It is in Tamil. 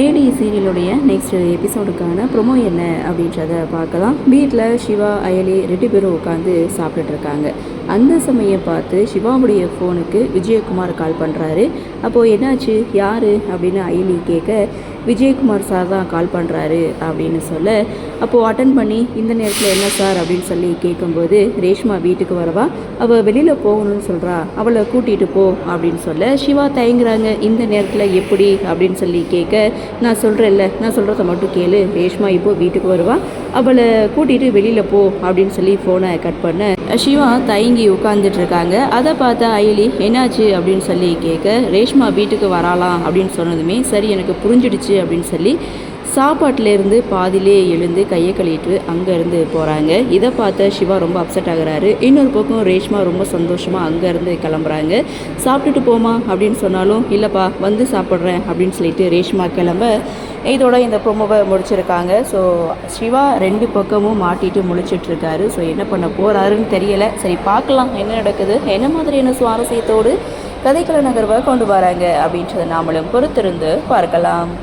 ஏடி சீரியலுடைய நெக்ஸ்ட் எபிசோடுக்கான ப்ரொமோ என்ன அப்படின்றத பார்க்கலாம். வீட்டில் சிவா அயலி 2 பேரும் உட்காந்து சாப்பிட்டுட்டு இருக்காங்க. அந்த சமயம் பார்த்து சிவாவுடைய ஃபோனுக்கு விஜயகுமார் கால் பண்ணுறாரு. அப்போது என்னாச்சு, யார் அப்படின்னு அயலி கேட்க, விஜயகுமார் சார் தான் கால் பண்ணுறாரு அப்படின்னு சொல்ல, அப்போது அட்டன் பண்ணி இந்த நேரத்தில் என்ன சார் அப்படின்னு சொல்லி கேட்கும்போது, ரேஷ்மா வீட்டுக்கு வரவா, அவள் வெளியில் போகணும்னு சொல்கிறா, அவளை கூட்டிகிட்டு போ அப்படின்னு சொல்ல சிவா தயங்குறாங்க. இந்த நேரத்தில் எப்படி அப்படின்னு சொல்லி கேட்க, நான் சொல்கிறேன்ல, நான் சொல்கிறத மட்டும் கேளு, ரேஷ்மா இப்போது வீட்டுக்கு வருவா, அவளை கூட்டிகிட்டு வெளியில் போ அப்படின்னு சொல்லி ஃபோனை கட் பண்ண சிவா தயங்கி உட்காந்துட்ருக்காங்க. அதை பார்த்தா அயலி என்னாச்சு அப்படின்னு சொல்லி கேட்க, ரேஷ்மா வீட்டுக்கு வராலாம் அப்படின்னு சொன்னதுமே சரி எனக்கு புரிஞ்சிடுச்சு அப்படின்னு சொல்லி சாப்பாட்டிலேருந்து பாதிலே எழுந்து கையை கழுவிட்டு அங்கேருந்து போகிறாங்க. இதை பார்த்த சிவா ரொம்ப அப்செட் ஆகுறாரு. இன்னொரு பக்கம் ரேஷ்மா ரொம்ப சந்தோஷமாக அங்கேருந்து கிளம்புறாங்க. சாப்பிட்டுட்டு போமா அப்படின்னு சொன்னாலும் இல்லைப்பா வந்து சாப்பிட்றேன் அப்படின்னு சொல்லிட்டு ரேஷ்மா கிளம்ப இதோட இந்த ப்ரோமோவை முடிச்சிருக்காங்க. ஸோ சிவா 2 பக்கமும் மாட்டிட்டு முழிச்சிட்ருக்காரு. ஸோ என்ன பண்ண போகிறாருன்னு தெரியலை. சரி பார்க்கலாம் என்ன நடக்குது, என்ன மாதிரியான சுவாரஸ்யத்தோடு கதைக்கள நகர்வை கொண்டு வராங்க அப்படின்றத நாமளும் பொறுத்திருந்து பார்க்கலாம்.